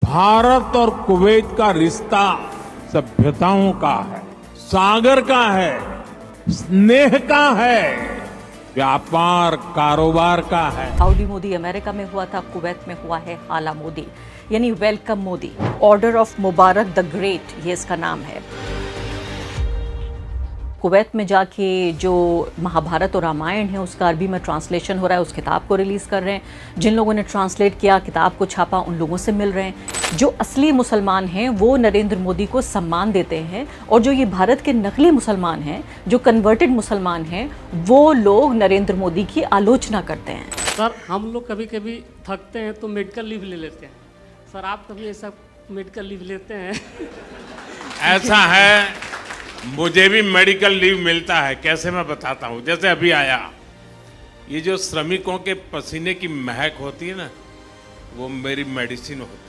भारत और कुवैत का रिश्ता सभ्यताओं का है, सागर का है, स्नेह का है, व्यापार कारोबार का है। हाउडी मोदी अमेरिका में हुआ था, कुवैत में हुआ है हाला मोदी, यानी welcome Modi. Order of Mubarak the great, ये इसका नाम है। कुवैत में जाके जो महाभारत और रामायण है उसका अरबी में ट्रांसलेशन हो रहा है, उस किताब को रिलीज कर रहे हैं। जिन लोगों ने ट्रांसलेट किया, किताब को छापा, उन लोगों से मिल रहे हैं। जो असली मुसलमान हैं वो नरेंद्र मोदी को सम्मान देते हैं, और जो ये भारत के नकली मुसलमान हैं, जो कन्वर्टेड मुसलमान हैं, वो लोग नरेंद्र मोदी की आलोचना करते हैं। सर, हम लोग कभी कभी थकते हैं तो मेडिकल लीव ले लेते हैं। सर, आप कभी ऐसा मेडिकल लीव लेते हैं? ऐसा है, मुझे भी मेडिकल लीव मिलता है। कैसे, मैं बताता हूँ। जैसे अभी आया, ये जो श्रमिकों के पसीने की महक होती है ना, वो मेरी मेडिसिन होती है।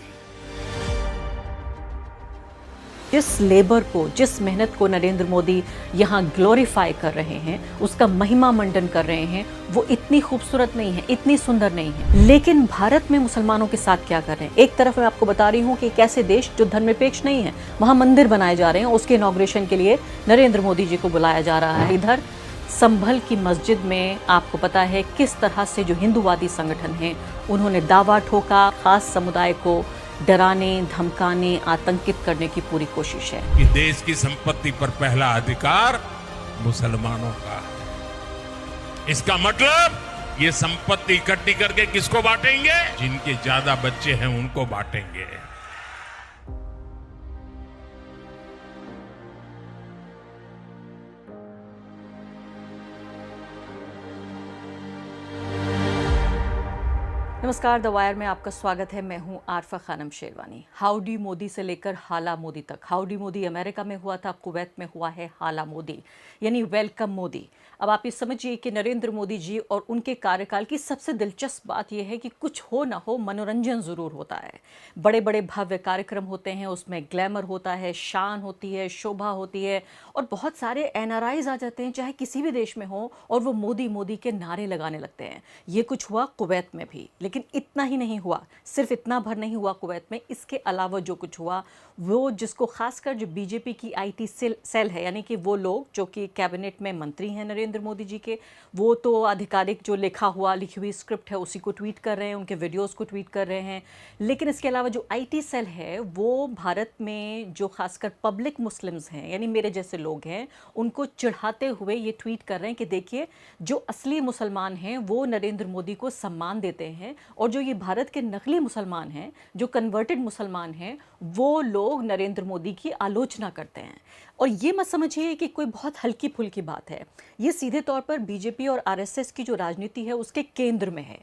जिस लेबर को, जिस मेहनत को नरेंद्र मोदी यहाँ ग्लोरीफाई कर रहे हैं, उसका महिमा मंडन कर रहे हैं, वो इतनी खूबसूरत नहीं है, इतनी सुंदर नहीं है। लेकिन भारत में मुसलमानों के साथ क्या कर रहे हैं? एक तरफ मैं आपको बता रही हूँ कि एक ऐसे देश जो धर्मनिरपेक्ष नहीं है, वहाँ मंदिर बनाए जा रहे हैं, उसके इनॉग्रेशन के लिए नरेंद्र मोदी जी को बुलाया जा रहा है। इधर संभल की मस्जिद में आपको पता है किस तरह से जो हिंदूवादी संगठन हैं, उन्होंने दावा ठोका, खास समुदाय को डराने, धमकाने, आतंकित करने की पूरी कोशिश है। कि देश की संपत्ति पर पहला अधिकार मुसलमानों का है। इसका मतलब ये संपत्ति इकट्ठी करके किसको बांटेंगे? जिनके ज्यादा बच्चे हैं उनको बांटेंगे। नमस्कार, द वायर में आपका स्वागत है। मैं हूं आरफा खानम शेरवानी। हाउडी मोदी से लेकर हाला मोदी तक। हाउडी मोदी अमेरिका में हुआ था, कुवैत में हुआ है हाला मोदी, यानी वेलकम मोदी। अब आप ये समझिए कि नरेंद्र मोदी जी और उनके कार्यकाल की सबसे दिलचस्प बात यह है कि कुछ हो ना हो, मनोरंजन जरूर होता है। बड़े बड़े भव्य कार्यक्रम होते हैं, उसमें ग्लैमर होता है, शान होती है, शोभा होती है, और बहुत सारे एनआरआईज आ जाते हैं, चाहे किसी भी देश में हो, और वो मोदी मोदी के नारे लगाने लगते हैं। ये कुछ हुआ कुवैत में भी, लेकिन इतना ही नहीं हुआ, सिर्फ इतना भर नहीं हुआ कुवैत में। इसके अलावा जो कुछ हुआ, वो जिसको खासकर जो बीजेपी की आईटी सेल है, यानी कि वो लोग जो कि कैबिनेट में मंत्री हैं नरेंद्र मोदी जी के, वो तो आधिकारिक जो लिखी हुई स्क्रिप्ट है उसी को ट्वीट कर रहे हैं, उनके वीडियोस को ट्वीट कर रहे हैं। लेकिन इसके अलावा जो आईटी सेल है, वो भारत में जो खासकर पब्लिक मुस्लिम्स हैं, यानी मेरे जैसे लोग हैं, उनको चिढ़ाते हुए ये ट्वीट कर रहे हैं कि देखिए, जो असली मुसलमान हैं वो नरेंद्र मोदी को सम्मान देते हैं, और जो ये भारत के नकली मुसलमान हैं, जो कन्वर्टेड मुसलमान हैं, वो लोग नरेंद्र मोदी की आलोचना करते हैं। और ये मत समझिए कि कोई बहुत हल्की फुल्की बात है, ये सीधे तौर पर बीजेपी और आरएसएस की जो राजनीति है उसके केंद्र में है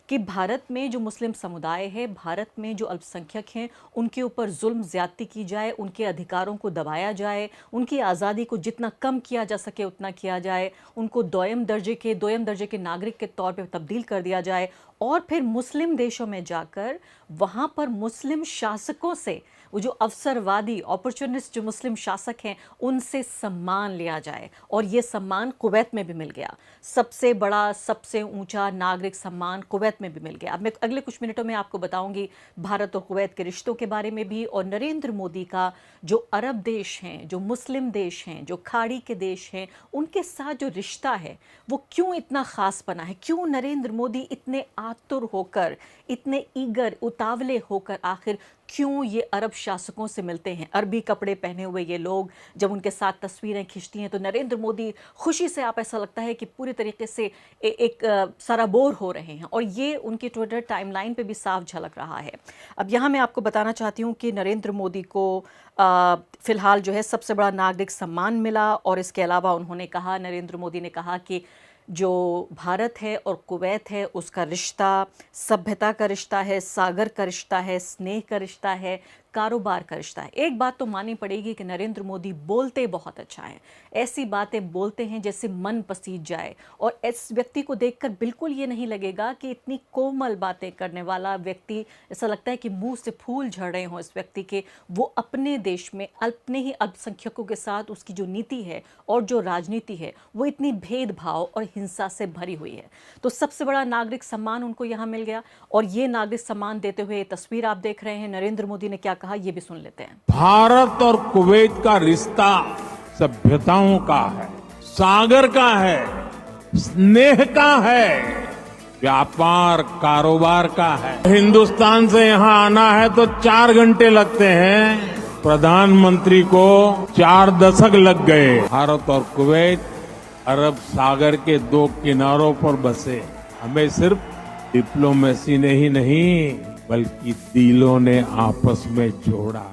कि भारत में जो मुस्लिम समुदाय है, भारत में जो अल्पसंख्यक हैं, उनके ऊपर जुल्म ज्यादती की जाए, उनके अधिकारों को दबाया जाए, उनकी आज़ादी को जितना कम किया जा सके उतना किया जाए, उनको दोयम दर्जे के नागरिक के तौर पर तब्दील कर दिया जाए, और फिर मुस्लिम देशों में जाकर वहाँ पर मुस्लिम शासकों से, वो जो अवसरवादी अपॉर्चुनिस्ट जो मुस्लिम शासक हैं, उनसे सम्मान लिया जाए। और ये सम्मान कुवैत में भी मिल गया। सबसे बड़ा, सबसे ऊंचा नागरिक सम्मान कुवैत में भी मिल गया। अब मैं अगले कुछ मिनटों में आपको बताऊंगी भारत और कुवैत के रिश्तों के बारे में भी, और नरेंद्र मोदी का जो अरब देश हैं, जो मुस्लिम देश हैं, जो खाड़ी के देश हैं, उनके साथ जो रिश्ता है वो क्यों इतना खास बना है, क्यों नरेंद्र मोदी इतने आतुर होकर, इतने ईगर, उतावले होकर आखिर क्यों ये अरब शासकों से मिलते हैं। अरबी कपड़े पहने हुए ये लोग जब उनके साथ तस्वीरें खींचती हैं तो नरेंद्र मोदी खुशी से, आप ऐसा लगता है कि पूरी तरीके से एक सराबोर हो रहे हैं, और ये उनकी ट्विटर टाइमलाइन पे भी साफ झलक रहा है। अब यहाँ मैं आपको बताना चाहती हूँ कि नरेंद्र मोदी को फिलहाल जो है सबसे बड़ा नागरिक सम्मान मिला, और इसके अलावा उन्होंने कहा, नरेंद्र मोदी ने कहा कि जो भारत है और कुवैत है उसका रिश्ता सभ्यता का रिश्ता है, सागर का रिश्ता है, स्नेह का रिश्ता है, कारोबार का रिश्ता है। एक बात तो माननी पड़ेगी कि नरेंद्र मोदी बोलते बहुत अच्छा है, ऐसी बातें बोलते हैं जैसे मन पसीज जाए, और इस व्यक्ति को देखकर बिल्कुल ये नहीं लगेगा कि इतनी कोमल बातें करने वाला व्यक्ति, ऐसा लगता है कि मुंह से फूल झड़ रहे हों इस व्यक्ति के। वो अपने देश में अपने ही अल्पसंख्यकों के साथ उसकी जो नीति है और जो राजनीति है वो इतनी भेदभाव और हिंसा से भरी हुई है। तो सबसे बड़ा नागरिक सम्मान उनको यहाँ मिल गया, और ये नागरिक सम्मान देते हुए ये तस्वीर आप देख रहे हैं। नरेंद्र मोदी ने क्या कहा ये भी सुन लेते हैं। भारत और कुवैत का रिश्ता सभ्यताओं का है, सागर का है, स्नेह का है, व्यापार कारोबार का है। हिंदुस्तान से यहाँ आना है तो 4 घंटे लगते हैं, प्रधानमंत्री को 4 दशक लग गए। भारत और कुवैत अरब सागर के 2 किनारों पर बसे। हमें सिर्फ डिप्लोमेसी ने ही नहीं बल्कि दिलों ने आपस में जोड़ा।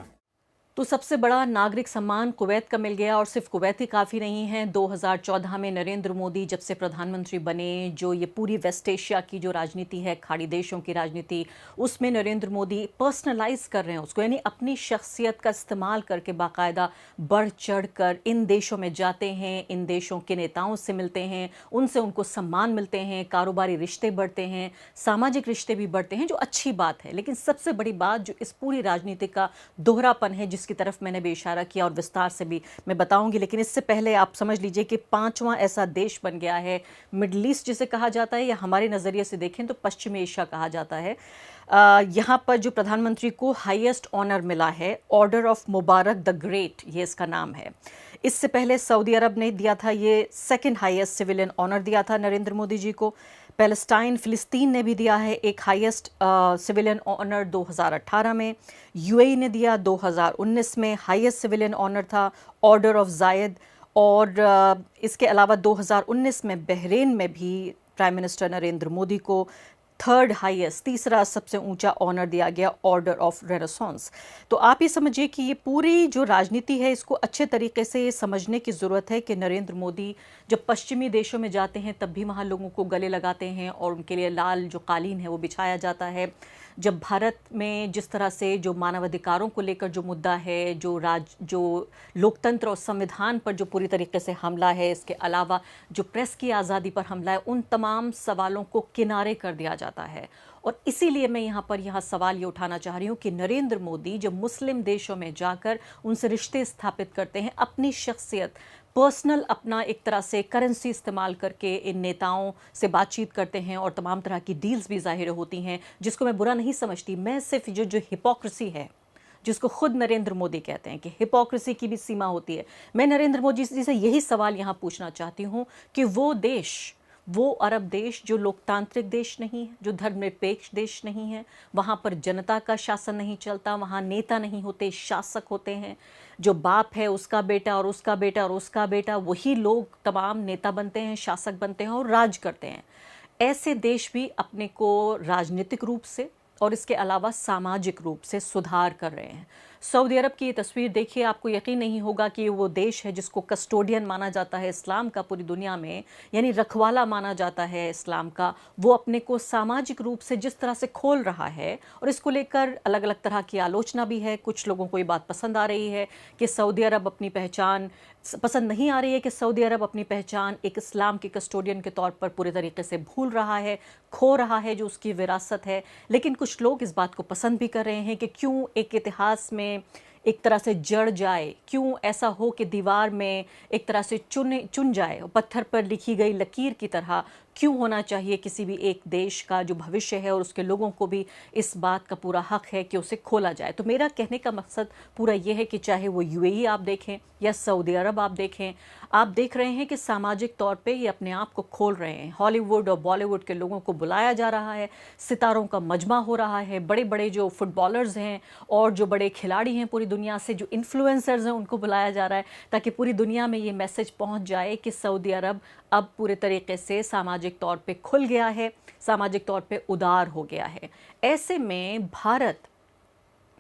तो सबसे बड़ा नागरिक सम्मान कुवैत का मिल गया, और सिर्फ कुवैत ही काफ़ी नहीं है। 2014 में नरेंद्र मोदी जब से प्रधानमंत्री बने, जो ये पूरी वेस्ट एशिया की जो राजनीति है, खाड़ी देशों की राजनीति, उसमें नरेंद्र मोदी पर्सनलाइज कर रहे हैं उसको, यानी अपनी शख्सियत का इस्तेमाल करके बाकायदा बढ़ चढ़ कर इन देशों में जाते हैं, इन देशों के नेताओं से मिलते हैं, उनसे उनको सम्मान मिलते हैं, कारोबारी रिश्ते बढ़ते हैं, सामाजिक रिश्ते भी बढ़ते हैं, जो अच्छी बात है। लेकिन सबसे बड़ी बात जो इस पूरी राजनीति का दोहरापन है, की तरफ मैंने भी इशारा किया और विस्तार से भी मैं बताऊंगी, लेकिन इससे पहले आप समझ लीजिए कि 5वां ऐसा देश बन गया है, मिडिल ईस्ट जिसे कहा जाता है, या हमारे नज़रिए से देखें तो पश्चिमी एशिया कहा जाता है। यहाँ पर जो प्रधानमंत्री को हाईएस्ट ऑनर मिला है, order of Mubarak the great, ये इसका नाम है। इससे पहले सऊदी अरब ने दिया था, ये 2nd हाईएस्ट सिविलियन ऑनर दिया था नरेंद्र मोदी जी को। पैलेस्टाइन फिलिस्तीन ने भी दिया है एक हाईएस्ट सिविलियन ऑनर 2018 में। यूएई ने दिया 2019 में, हाईएस्ट सिविलियन ऑनर था ऑर्डर ऑफ जायद। और इसके अलावा 2019 में बहरीन में भी प्राइम मिनिस्टर नरेंद्र मोदी को 3rd हाईएस्ट, तीसरा सबसे ऊंचा ऑनर दिया गया, ऑर्डर ऑफ रेनेसांस। तो आप ये समझिए कि ये पूरी जो राजनीति है इसको अच्छे तरीके से ये समझने की ज़रूरत है कि नरेंद्र मोदी जब पश्चिमी देशों में जाते हैं तब भी वहाँ लोगों को गले लगाते हैं और उनके लिए लाल जो कालीन है वो बिछाया जाता है। जब भारत में जिस तरह से जो मानवाधिकारों को लेकर जो मुद्दा है, जो लोकतंत्र और संविधान पर जो पूरी तरीके से हमला है, इसके अलावा जो प्रेस की आज़ादी पर हमला है, उन तमाम सवालों को किनारे कर दिया जाता है। और इसीलिए मैं यहाँ सवाल ये उठाना चाह रही हूँ कि नरेंद्र मोदी जब मुस्लिम देशों में जाकर उनसे रिश्ते स्थापित करते हैं, अपनी शख्सियत, पर्सनल अपना एक तरह से करेंसी इस्तेमाल करके इन नेताओं से बातचीत करते हैं और तमाम तरह की डील्स भी ज़ाहिर होती हैं, जिसको मैं बुरा नहीं समझती। मैं सिर्फ जो हिपोक्रेसी है, जिसको खुद नरेंद्र मोदी कहते हैं कि हिपोक्रेसी की भी सीमा होती है, मैं नरेंद्र मोदी जी से यही सवाल यहाँ पूछना चाहती हूँ कि वो अरब देश जो लोकतांत्रिक देश नहीं है, जो धर्मनिरपेक्ष देश नहीं है, वहाँ पर जनता का शासन नहीं चलता, वहाँ नेता नहीं होते, शासक होते हैं। जो बाप है उसका बेटा और उसका बेटा और उसका बेटा, वही लोग तमाम नेता बनते हैं, शासक बनते हैं और राज करते हैं। ऐसे देश भी अपने को राजनीतिक रूप से और इसके अलावा सामाजिक रूप से सुधार कर रहे हैं। सऊदी अरब की ये तस्वीर देखिए, आपको यकीन नहीं होगा कि वो देश है जिसको कस्टोडियन माना जाता है इस्लाम का पूरी दुनिया में, यानी रखवाला माना जाता है इस्लाम का। वो अपने को सामाजिक रूप से जिस तरह से खोल रहा है, और इसको लेकर अलग अलग तरह की आलोचना भी है। कुछ लोगों को ये बात पसंद आ रही है कि सऊदी अरब अपनी पहचान, पसंद नहीं आ रही है कि सऊदी अरब अपनी पहचान एक इस्लाम के कस्टोडियन के तौर पर पूरे तरीके से भूल रहा है, खो रहा है जो उसकी विरासत है। लेकिन कुछ लोग इस बात को पसंद भी कर रहे हैं कि क्यों एक इतिहास में एक तरह से जड़ जाए, क्यों ऐसा हो कि दीवार में एक तरह से चुन जाए, पत्थर पर लिखी गई लकीर की तरह क्यों होना चाहिए किसी भी एक देश का जो भविष्य है, और उसके लोगों को भी इस बात का पूरा हक है कि उसे खोला जाए। तो मेरा कहने का मकसद पूरा ये है कि चाहे वो यूएई आप देखें या सऊदी अरब आप देखें, आप देख रहे हैं कि सामाजिक तौर पे ये अपने आप को खोल रहे हैं। हॉलीवुड और बॉलीवुड के लोगों को बुलाया जा रहा है, सितारों का मजमा हो रहा है, बड़े बड़े जो फुटबॉलर्स हैं और जो बड़े खिलाड़ी हैं पूरी दुनिया से, जो इन्फ्लुएंसर्स हैं, उनको बुलाया जा रहा है ताकि पूरी दुनिया में ये मैसेज पहुंच जाए कि सऊदी अरब अब पूरे तरीके से सामाजिक तौर पे खुल गया है, सामाजिक तौर पे उदार हो गया है। ऐसे में भारत,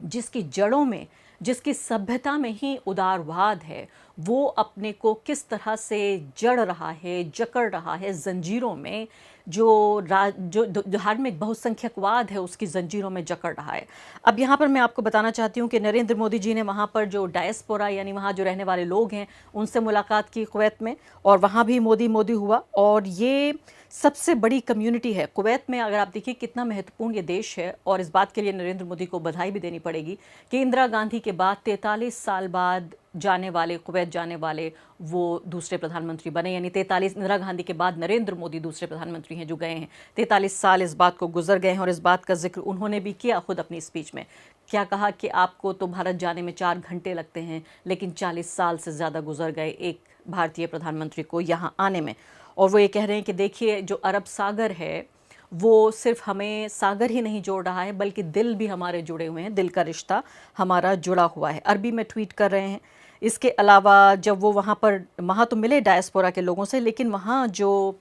जिसकी जड़ों में, जिसकी सभ्यता में ही उदारवाद है, वो अपने को किस तरह से जड़ रहा है, जकड़ रहा है जंजीरों में, जो धार्मिक बहुसंख्यकवाद है उसकी जंजीरों में जकड़ रहा है। अब यहाँ पर मैं आपको बताना चाहती हूँ कि नरेंद्र मोदी जी ने वहाँ पर जो डायस्पोरा यानी वहाँ जो रहने वाले लोग हैं उनसे मुलाकात की कुवैत में, और वहाँ भी मोदी मोदी हुआ। और ये सबसे बड़ी कम्युनिटी है कुवैत में। अगर आप देखिए कितना महत्वपूर्ण ये देश है, और इस बात के लिए नरेंद्र मोदी को बधाई भी देनी पड़ेगी कि इंदिरा गांधी के बाद 43 साल बाद कुवैत जाने वाले वो दूसरे प्रधानमंत्री बने। यानी 43 इंदिरा गांधी के बाद नरेंद्र मोदी दूसरे प्रधानमंत्री हैं जो गए हैं। 43 साल इस बात को गुजर गए हैं, और इस बात का जिक्र उन्होंने भी किया खुद अपनी स्पीच में। क्या कहा कि आपको तो भारत जाने में 4 घंटे लगते हैं, लेकिन 40 साल से ज़्यादा गुजर गए एक भारतीय प्रधानमंत्री को यहाँ आने में। और वो ये कह रहे हैं कि देखिए जो अरब सागर है वो सिर्फ हमें सागर ही नहीं जोड़ रहा है, बल्कि दिल भी हमारे जुड़े हुए हैं, दिल का रिश्ता हमारा जुड़ा हुआ है। अरबी में ट्वीट कर रहे हैं। इसके अलावा जब वो वहाँ तो मिले डायस्पोरा के लोगों से, लेकिन वहाँ जो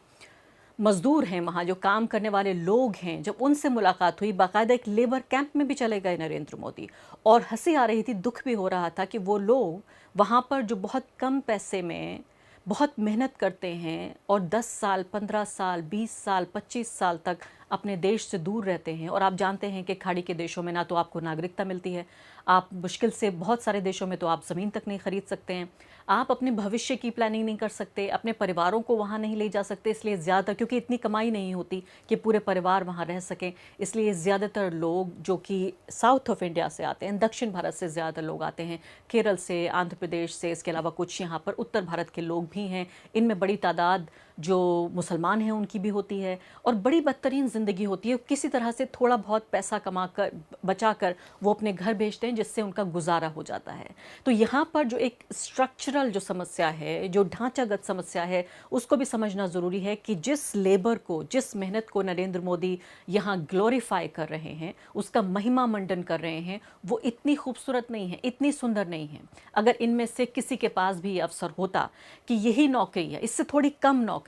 मजदूर हैं, वहाँ जो काम करने वाले लोग हैं, जब उनसे मुलाकात हुई, बाकायदा एक लेबर कैंप में भी चले गए नरेंद्र मोदी। और हंसी आ रही थी, दुख भी हो रहा था कि वो लोग वहाँ पर जो बहुत कम पैसे में बहुत मेहनत करते हैं और 10 साल, 15 साल, 20 साल, 25 साल तक अपने देश से दूर रहते हैं। और आप जानते हैं कि खाड़ी के देशों में ना तो आपको नागरिकता मिलती है, आप मुश्किल से, बहुत सारे देशों में तो आप ज़मीन तक नहीं खरीद सकते हैं, आप अपने भविष्य की प्लानिंग नहीं कर सकते, अपने परिवारों को वहाँ नहीं ले जा सकते। इसलिए ज़्यादा, क्योंकि इतनी कमाई नहीं होती कि पूरे परिवार वहाँ रह सकें, इसलिए ज़्यादातर लोग जो कि साउथ ऑफ इंडिया से आते हैं, दक्षिण भारत से ज़्यादा लोग आते हैं, केरल से, आंध्र प्रदेश से, इसके अलावा कुछ यहाँ पर उत्तर भारत के लोग भी हैं। इनमें बड़ी तादाद जो मुसलमान हैं उनकी भी होती है, और बड़ी बदतरीन ज़िंदगी होती है। किसी तरह से थोड़ा बहुत पैसा कमा कर, बचा कर वो अपने घर भेजते हैं, जिससे उनका गुजारा हो जाता है। तो यहाँ पर जो एक स्ट्रक्चरल जो समस्या है, जो ढांचागत समस्या है, उसको भी समझना ज़रूरी है कि जिस लेबर को, जिस मेहनत को नरेंद्र मोदी यहाँ ग्लोरीफाई कर रहे हैं, उसका महिमा मंडन कर रहे हैं, वो इतनी खूबसूरत नहीं है, इतनी सुंदर नहीं है। अगर इनमें से किसी के पास भी अवसर होता कि यही नौकरी है, इससे थोड़ी कम नौकरी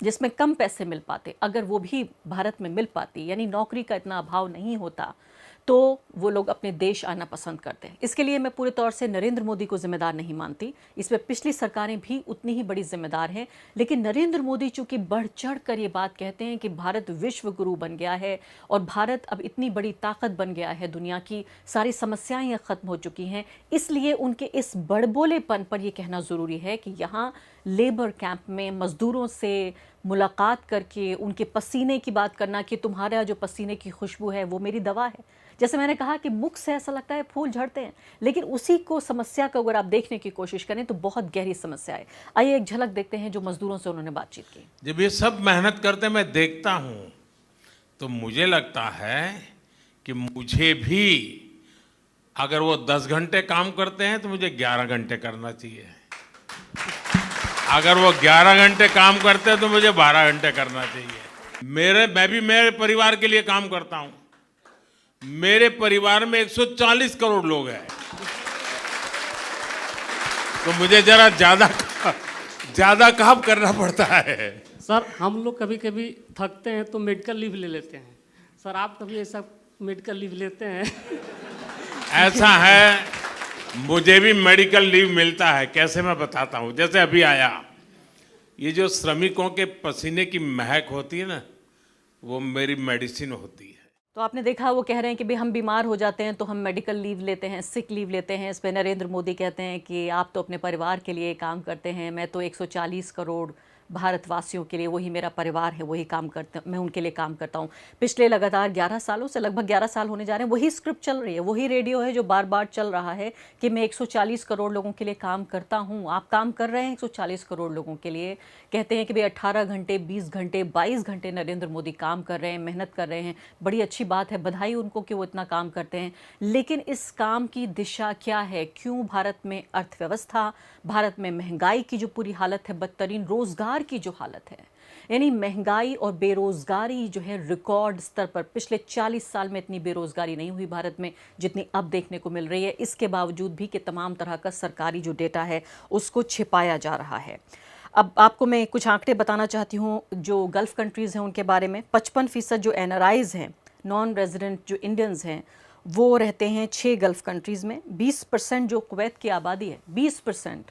जिसमें कम पैसे मिल पाते, अगर वो भी भारत में मिल पाती, यानी नौकरी का इतना अभाव नहीं होता, तो वो लोग अपने देश आना पसंद करते हैं। इसके लिए मैं पूरे तौर से नरेंद्र मोदी को जिम्मेदार नहीं मानती, इसमें पिछली सरकारें भी उतनी ही बड़ी जिम्मेदार हैं। लेकिन नरेंद्र मोदी चूंकि बढ़ चढ़ कर ये बात कहते हैं कि भारत विश्व गुरु बन गया है और भारत अब इतनी बड़ी ताकत बन गया है, दुनिया की सारी समस्याएं ख़त्म हो चुकी हैं, इसलिए उनके इस बड़बोलेपन पर यह कहना ज़रूरी है कि यहाँ लेबर कैंप में मज़दूरों से मुलाकात करके उनके पसीने की बात करना कि तुम्हारा जो पसीने की खुशबू है वो मेरी दवा है। जैसे मैंने कहा कि मुख से ऐसा लगता है फूल झड़ते हैं, लेकिन उसी को, समस्या को अगर आप देखने की कोशिश करें तो बहुत गहरी समस्या है। आइए एक झलक देखते हैं जो मजदूरों से उन्होंने बातचीत की। जब ये सब मेहनत करते मैं देखता हूँ तो मुझे लगता है कि मुझे भी, अगर वो 10 घंटे काम करते हैं तो मुझे 11 घंटे करना चाहिए। अगर वो 11 घंटे काम करते हैं तो मुझे 12 घंटे करना चाहिए। मैं भी मेरे परिवार के लिए काम करता हूं। मेरे परिवार में 140 करोड़ लोग हैं, तो मुझे जरा ज्यादा काम करना पड़ता है। सर हम लोग कभी कभी थकते हैं तो मेडिकल लीव ले लेते हैं। सर आप कभी ऐसा मेडिकल लीव लेते हैं? ऐसा है, मुझे भी मेडिकल लीव मिलता है। कैसे, मैं बताता हूँ। जैसे अभी आया, ये जो श्रमिकों के पसीने की महक होती है ना, वो मेरी मेडिसिन होती है। तो आपने देखा, वो कह रहे हैं कि भाई हम बीमार हो जाते हैं तो हम मेडिकल लीव लेते हैं, सिक लीव लेते हैं। इस पे नरेंद्र मोदी कहते हैं कि आप तो अपने परिवार के लिए काम करते हैं, मैं तो 140 करोड़ भारतवासियों के लिए, वही मेरा परिवार है, वही काम करते, मैं उनके लिए काम करता हूँ। पिछले लगातार 11 सालों से, लगभग 11 साल होने जा रहे हैं, वही स्क्रिप्ट चल रही है, वही रेडियो है जो बार बार चल रहा है कि मैं 140 करोड़ लोगों के लिए काम करता हूँ। आप काम कर रहे हैं 140 करोड़ लोगों के लिए। कहते हैं कि भाई 18 घंटे, 20 घंटे, 22 घंटे नरेंद्र मोदी काम कर रहे हैं, मेहनत कर रहे हैं। बड़ी अच्छी बात है, बधाई उनको कि वो इतना काम करते हैं। लेकिन इस काम की दिशा क्या है? क्यों भारत में अर्थव्यवस्था, भारत में महंगाई की जो पूरी हालत है, बदतरीन रोजगार की जो हालत है, यानी महंगाई और बेरोजगारी जो है रिकॉर्ड स्तर पर। पिछले 40 साल में इतनी बेरोजगारी नहीं हुई भारत में जितनी अब देखने को मिल रही है। इसके बावजूद भी कि तमाम तरह का सरकारी जो डेटा है उसको छिपाया जा रहा है। अब आपको मैं कुछ आंकड़े बताना चाहती हूँ जो गल्फ़ कंट्रीज़ हैं उनके बारे में। 55% जो NRIs हैं, नॉन रेजिडेंट जो इंडियंस हैं, वो रहते हैं 6 गल्फ़ कंट्रीज़ में। 20% जो कुवैत की आबादी है, 20%,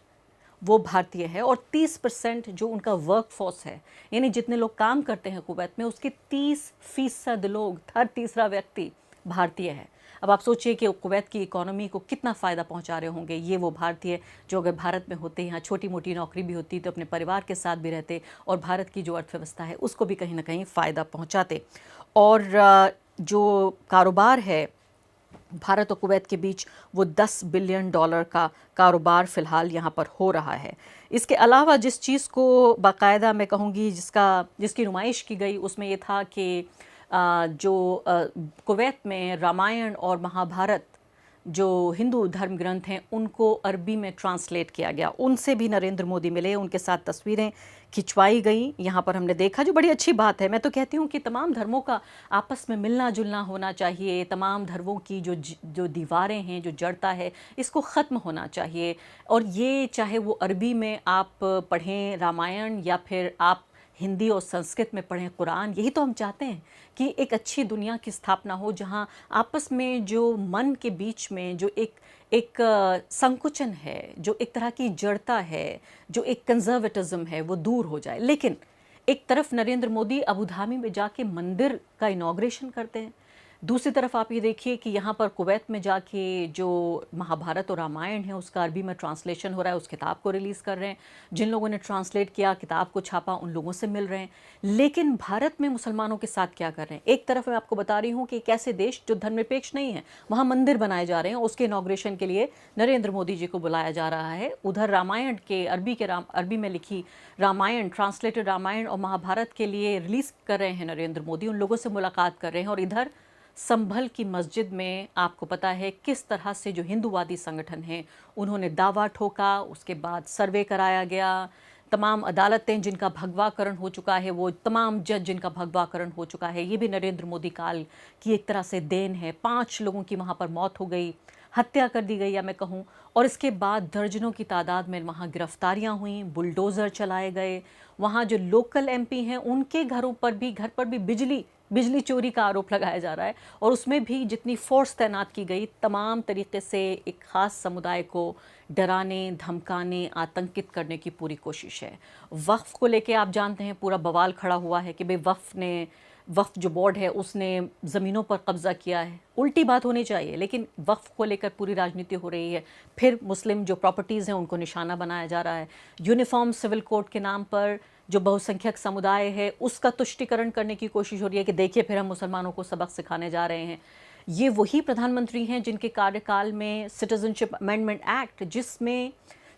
वो भारतीय है, और 30% जो उनका वर्क फोर्स है, यानी जितने लोग काम करते हैं कुवैत में, उसके 30% लोग, हर तीसरा व्यक्ति भारतीय है। अब आप सोचिए कि कुवैत की इकोनॉमी को कितना फ़ायदा पहुंचा रहे होंगे ये वो भारतीय, जो अगर भारत में होते, यहाँ छोटी मोटी नौकरी भी होती तो अपने परिवार के साथ भी रहते और भारत की जो अर्थव्यवस्था है उसको भी कहीं ना कहीं फ़ायदा पहुंचाते। और जो कारोबार है भारत और कुवैत के बीच, वो $10 बिलियन का कारोबार फ़िलहाल यहाँ पर हो रहा है। इसके अलावा जिस चीज़ को बाकायदा मैं कहूँगी जिसकी नुमाइश की गई, उसमें ये था कि कुवैत में रामायण और महाभारत जो हिंदू धर्म ग्रंथ हैं उनको अरबी में ट्रांसलेट किया गया। उनसे भी नरेंद्र मोदी मिले, उनके साथ तस्वीरें खिंचवाई गई, यहाँ पर हमने देखा, जो बड़ी अच्छी बात है। मैं तो कहती हूँ कि तमाम धर्मों का आपस में मिलना जुलना होना चाहिए, तमाम धर्मों की जो दीवारें हैं, जो जड़ता है, इसको ख़त्म होना चाहिए। और ये चाहे वो अरबी में आप पढ़ें रामायण या फिर आप हिंदी और संस्कृत में पढ़ें कुरान, यही तो हम चाहते हैं कि एक अच्छी दुनिया की स्थापना हो जहां आपस में जो मन के बीच में जो एक संकुचन है, जो एक तरह की जड़ता है, जो एक कंजर्वेटिज्म है, वो दूर हो जाए। लेकिन एक तरफ नरेंद्र मोदी अबू धाबी में जाके मंदिर का इनॉग्रेशन करते हैं, दूसरी तरफ आप ये देखिए कि यहाँ पर कुवैत में जाके जो महाभारत और रामायण है उसका अरबी में ट्रांसलेशन हो रहा है, उस किताब को रिलीज़ कर रहे हैं, जिन लोगों ने ट्रांसलेट किया, किताब को छापा, उन लोगों से मिल रहे हैं। लेकिन भारत में मुसलमानों के साथ क्या कर रहे हैं? एक तरफ मैं आपको बता रही हूँ कि एक ऐसे देश जो धर्मनिरपेक्ष नहीं है, वहाँ मंदिर बनाए जा रहे हैं, उसके इनॉग्रेशन के लिए नरेंद्र मोदी जी को बुलाया जा रहा है। उधर रामायण के अरबी में लिखी रामायण, ट्रांसलेटेड रामायण और महाभारत के लिए रिलीज़ कर रहे हैं नरेंद्र मोदी, उन लोगों से मुलाकात कर रहे हैं। और इधर संभल की मस्जिद में आपको पता है किस तरह से जो हिंदूवादी संगठन हैं उन्होंने दावा ठोका, उसके बाद सर्वे कराया गया, तमाम अदालतें जिनका भगवाकरण हो चुका है, वो तमाम जज जिनका भगवाकरण हो चुका है, ये भी नरेंद्र मोदी काल की एक तरह से देन है। 5 लोगों की वहाँ पर मौत हो गई, हत्या कर दी गई या मैं कहूँ, और इसके बाद दर्जनों की तादाद में वहाँ गिरफ्तारियाँ हुई, बुलडोज़र चलाए गए। वहाँ जो लोकल एमपी हैं उनके घर पर भी बिजली चोरी का आरोप लगाया जा रहा है, और उसमें भी जितनी फोर्स तैनात की गई, तमाम तरीके से एक ख़ास समुदाय को डराने, धमकाने, आतंकित करने की पूरी कोशिश है। वक्फ को लेके आप जानते हैं पूरा बवाल खड़ा हुआ है कि भाई वक्फ जो बोर्ड है उसने ज़मीनों पर कब्ज़ा किया है। उल्टी बात होनी चाहिए, लेकिन वक्फ को लेकर पूरी राजनीति हो रही है। फिर मुस्लिम जो प्रॉपर्टीज़ हैं उनको निशाना बनाया जा रहा है। यूनिफॉर्म सिविल कोड के नाम पर जो बहुसंख्यक समुदाय है उसका तुष्टिकरण करने की कोशिश हो रही है कि देखिए फिर हम मुसलमानों को सबक सिखाने जा रहे हैं। ये वही प्रधानमंत्री हैं जिनके कार्यकाल में सिटीजनशिप अमेंडमेंट एक्ट, जिसमें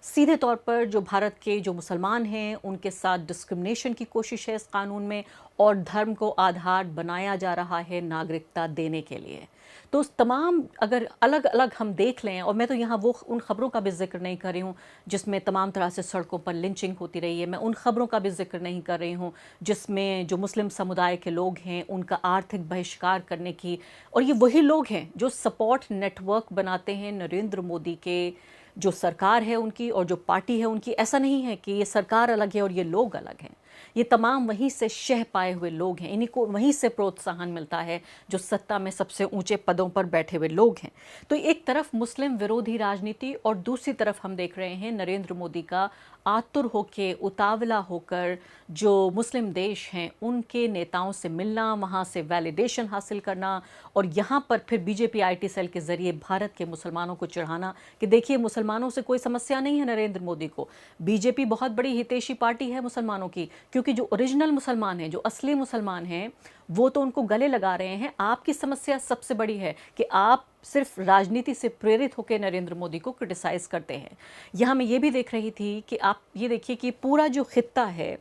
सीधे तौर पर जो भारत के जो मुसलमान हैं उनके साथ डिस्क्रिमिनेशन की कोशिश है इस कानून में, और धर्म को आधार बनाया जा रहा है नागरिकता देने के लिए। तो उस तमाम अगर अलग अलग हम देख लें, और मैं तो यहाँ उन खबरों का भी जिक्र नहीं कर रही हूँ जिसमें तमाम तरह से सड़कों पर लिंचिंग होती रही है, मैं उन खबरों का भी जिक्र नहीं कर रही हूँ जिसमें जो मुस्लिम समुदाय के लोग हैं उनका आर्थिक बहिष्कार करने की, और ये वही लोग हैं जो सपोर्ट नेटवर्क बनाते हैं नरेंद्र मोदी के, जो सरकार है उनकी और जो पार्टी है उनकी। ऐसा नहीं है कि ये सरकार अलग है और ये लोग अलग हैं, ये तमाम वहीं से शह पाए हुए लोग हैं, इन्हीं को वहीं से प्रोत्साहन मिलता है जो सत्ता में सबसे ऊंचे पदों पर बैठे हुए लोग हैं। तो एक तरफ मुस्लिम विरोधी राजनीति और दूसरी तरफ हम देख रहे हैं नरेंद्र मोदी का आतुर होकर, उतावला होकर जो मुस्लिम देश हैं उनके नेताओं से मिलना, वहाँ से वैलिडेशन हासिल करना, और यहाँ पर फिर बीजेपी IT सेल के ज़रिए भारत के मुसलमानों को चिढ़ाना कि देखिए मुसलमानों से कोई समस्या नहीं है नरेंद्र मोदी को। बीजेपी बहुत बड़ी हितैषी पार्टी है मुसलमानों की, क्योंकि जो ओरिजिनल मुसलमान हैं, जो असली मुसलमान हैं, वो तो उनको गले लगा रहे हैं। आपकी समस्या सबसे बड़ी है कि आप सिर्फ राजनीति से प्रेरित होकर नरेंद्र मोदी को क्रिटिसाइज़ करते हैं। यहाँ मैं ये भी देख रही थी कि आप ये देखिए कि पूरा जो खित्ता है,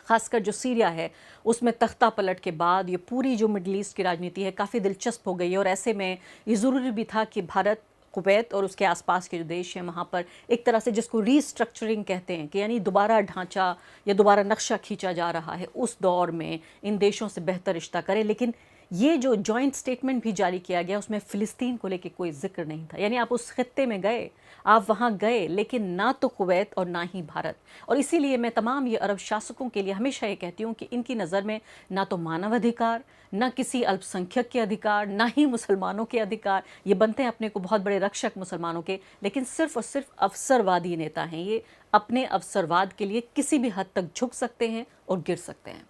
खासकर जो सीरिया है, उसमें तख्ता पलट के बाद ये पूरी जो मिडल ईस्ट की राजनीति है काफ़ी दिलचस्प हो गई है। और ऐसे में ये ज़रूरी भी था कि भारत, कुवैत और उसके आसपास के जो देश हैं वहाँ पर एक तरह से जिसको रीस्ट्रक्चरिंग कहते हैं कि यानी दोबारा ढांचा या दोबारा नक्शा खींचा जा रहा है, उस दौर में इन देशों से बेहतर रिश्ता करें। लेकिन ये जो जॉइंट स्टेटमेंट भी जारी किया गया उसमें फ़िलिस्तीन को लेके कोई जिक्र नहीं था। यानी आप उस खित्ते में गए, आप वहाँ गए, लेकिन ना तो कुवैत और ना ही भारत। और इसीलिए मैं तमाम ये अरब शासकों के लिए हमेशा ये कहती हूँ कि इनकी नज़र में ना तो मानवाधिकार, ना किसी अल्पसंख्यक के अधिकार, ना ही मुसलमानों के अधिकार, ये बनते हैं अपने को बहुत बड़े रक्षक मुसलमानों के, लेकिन सिर्फ और सिर्फ अवसरवादी नेता हैं ये, अपने अवसरवाद के लिए किसी भी हद तक झुक सकते हैं और गिर सकते हैं।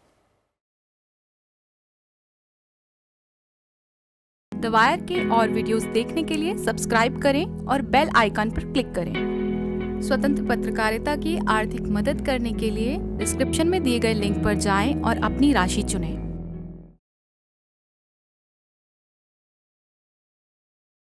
द वायर के और वीडियोस देखने के लिए सब्सक्राइब करें और बेल आइकन पर क्लिक करें। स्वतंत्र पत्रकारिता की आर्थिक मदद करने के लिए डिस्क्रिप्शन में दिए गए लिंक पर जाएं और अपनी राशि चुनें।